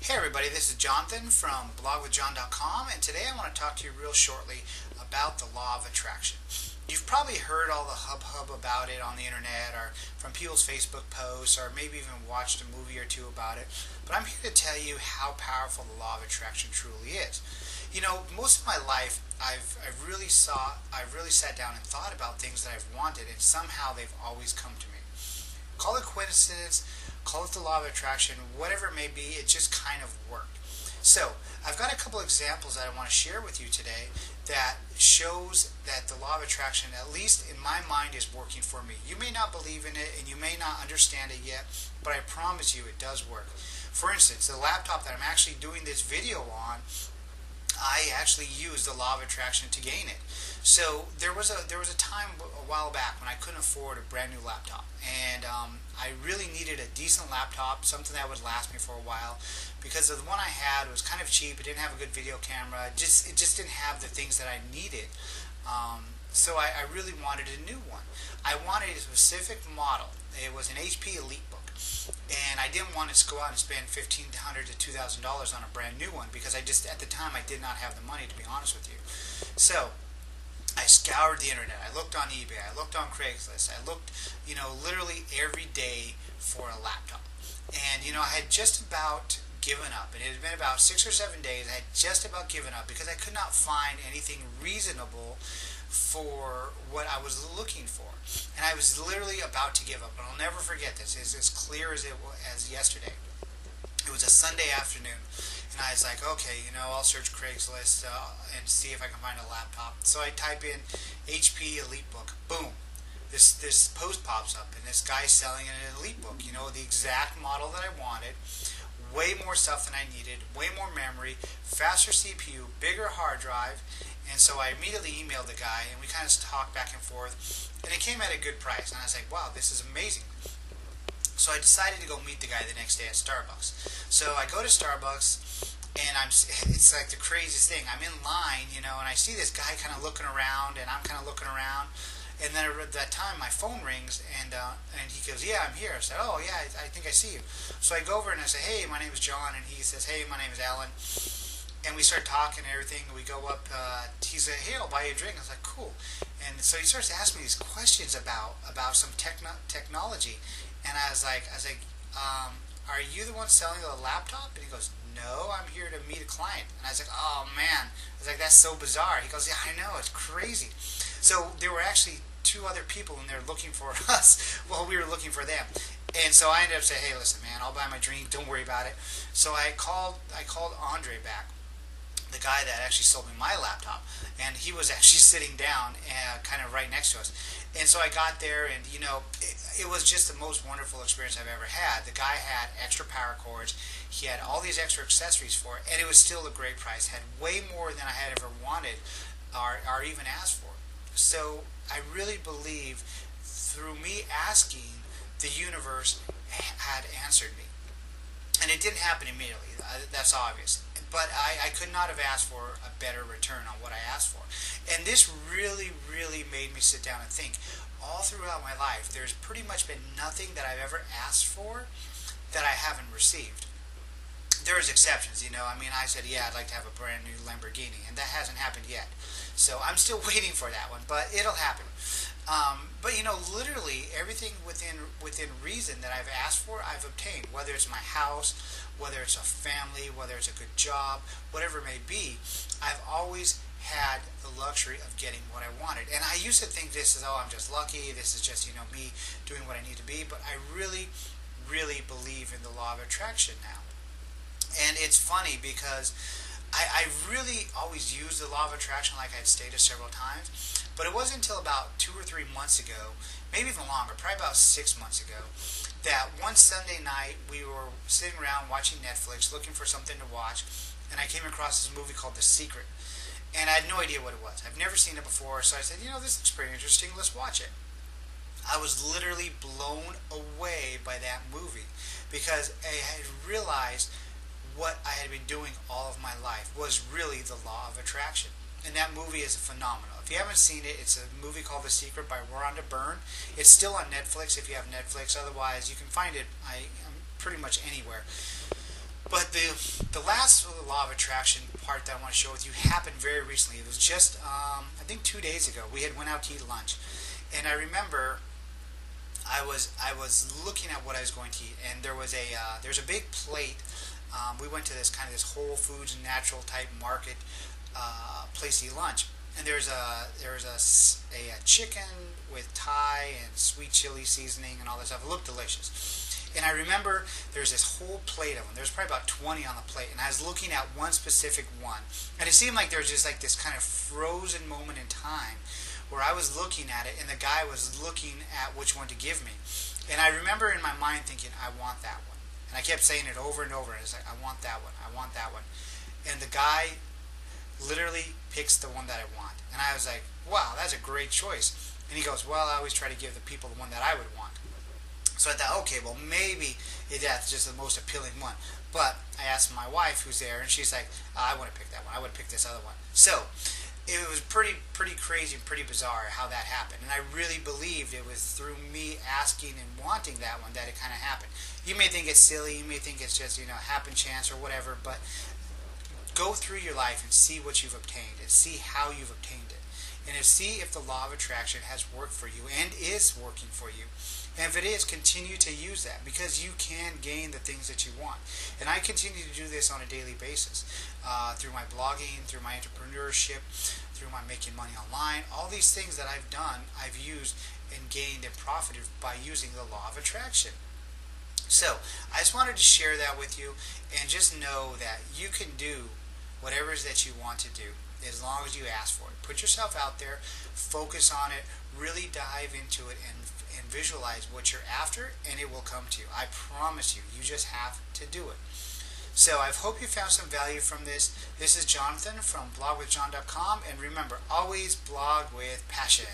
Hey everybody, this is Jonathan from blogwithjon.com, and today I want to talk to you real shortly about the law of attraction. You've probably heard all the hub about it on the internet or from people's Facebook posts or maybe even watched a movie or two about it, but I'm here to tell you how powerful the law of attraction truly is. You know, most of my life I've really sat down and thought about things that I've wanted, and somehow they've always come to me. Call it coincidence, call it the law of attraction, whatever it may be, it just kind of worked. So, I've got a couple examples that I want to share with you today that shows that the law of attraction, at least in my mind, is working for me. You may not believe in it and you may not understand it yet, but I promise you it does work. For instance, the laptop that I'm actually doing this video on, I actually used the law of attraction to gain it. So there was a time a while back when I couldn't afford a brand new laptop, and I really needed a decent laptop, something that would last me for a while, because the one I had was kind of cheap. It didn't have a good video camera. It just didn't have the things that I needed. So I really wanted a new one. I wanted a specific model. It was an HP EliteBook. And I didn't want to go out and spend $1,500 to $2,000 on a brand new one because at the time I did not have the money, to be honest with you. So I scoured the internet. I looked on eBay. I looked on Craigslist. I looked, literally every day for a laptop. And, I had just about given up. And it had been about 6 or 7 days. I had just about given up because I could not find anything reasonable for what I was looking for. And I was literally about to give up. And I'll never forget this. It's as clear as yesterday. It was a Sunday afternoon. And I was like, okay, I'll search Craigslist and see if I can find a laptop. So I type in HP EliteBook. Boom. This post pops up. And this guy's selling an EliteBook. The exact model that I wanted. Way more stuff than I needed. Way more memory. Faster CPU. Bigger hard drive. And so I immediately emailed the guy, and we kind of talked back and forth, and it came at a good price. And I was like, wow, this is amazing. So I decided to go meet the guy the next day at Starbucks. So I go to Starbucks, and it's like the craziest thing. I'm in line, and I see this guy kind of looking around, and I'm kind of looking around. And then at that time, my phone rings, and he goes, yeah, I'm here. I said, oh, yeah, I think I see you. So I go over and I say, hey, my name is John. And he says, hey, my name is Alan. And we start talking and everything. We go up. He said, hey, I'll buy you a drink. I was like, cool. And so he starts asking me these questions about some technology. And I was like, are you the one selling the laptop? And he goes, no, I'm here to meet a client. And I was like, oh, man. I was like, that's so bizarre. He goes, yeah, I know. It's crazy. So there were actually two other people in there looking for us while we were looking for them. And so I ended up saying, hey, listen, man, I'll buy my drink. Don't worry about it. So I called Andre back, the guy that actually sold me my laptop, and he was actually sitting down kind of right next to us. And so I got there, and it was just the most wonderful experience I've ever had. The guy had extra power cords. He had all these extra accessories for it, and it was still a great price. Had way more than I had ever wanted or even asked for. So I really believe through me asking, the universe had answered me. And it didn't happen immediately. That's obvious. But I could not have asked for a better return on what I asked for. And this really, really made me sit down and think. All throughout my life, there's pretty much been nothing that I've ever asked for that I haven't received. There's exceptions, I said, yeah, I'd like to have a brand new Lamborghini, and that hasn't happened yet. So I'm still waiting for that one, but it'll happen. But literally everything within reason that I've asked for, I've obtained. Whether it's my house, whether it's a family, whether it's a good job, whatever it may be, I've always had the luxury of getting what I wanted. And I used to think this is, oh, I'm just lucky. This is just, me doing what I need to be. But I really, really believe in the law of attraction now. And it's funny because I really always used the law of attraction, like I'd stated several times. But it wasn't until about 2 or 3 months ago, maybe even longer, probably about 6 months ago, that one Sunday night we were sitting around watching Netflix, looking for something to watch, and I came across this movie called The Secret. And I had no idea what it was. I've never seen it before, so I said, this looks pretty interesting, let's watch it. I was literally blown away by that movie because I had realized what I had been doing all of my life was really the law of attraction. And that movie is phenomenal. If you haven't seen it, it's a movie called The Secret by Rhonda Byrne. It's still on Netflix if you have Netflix. Otherwise, you can find it pretty much anywhere. But The last law of attraction part that I want to share with you happened very recently. It was just, I think 2 days ago. We had went out to eat lunch, and I remember I was looking at what I was going to eat, and there's a big plate. We went to this Whole Foods natural type market place to eat lunch, and there was a chicken with Thai and sweet chili seasoning and all that stuff. It looked delicious. And I remember there's this whole plate of them. There's probably about 20 on the plate, and I was looking at one specific one, and it seemed like there was just like this kind of frozen moment in time where I was looking at it, and the guy was looking at which one to give me. And I remember in my mind thinking, I want that one. And I kept saying it over and over, and it's like, I want that one, I want that one. And the guy literally picks the one that I want. And I was like, wow, that's a great choice. And he goes, well, I always try to give the people the one that I would want. So I thought, okay, well, maybe that's just the most appealing one. But I asked my wife, who's there, and she's like, I wouldn't pick that one. I would pick this other one. So it was pretty crazy and pretty bizarre how that happened. And I really believed it was through me asking and wanting that one that it kind of happened. You may think it's silly. You may think it's just, happen chance or whatever. But go through your life and see what you've obtained and see how you've obtained it. And see if the law of attraction has worked for you and is working for you. And if it is, continue to use that, because you can gain the things that you want. And I continue to do this on a daily basis through my blogging, through my entrepreneurship, through my making money online. All these things that I've done, I've used and gained and profited by using the law of attraction. So I just wanted to share that with you, and just know that you can do whatever it is that you want to do, as long as you ask for it. Put yourself out there, focus on it, really dive into it, and visualize what you're after, and it will come to you. I promise you. You just have to do it. So I hope you found some value from this. This is Jonathan from blogwithjon.com, and remember, always blog with passion.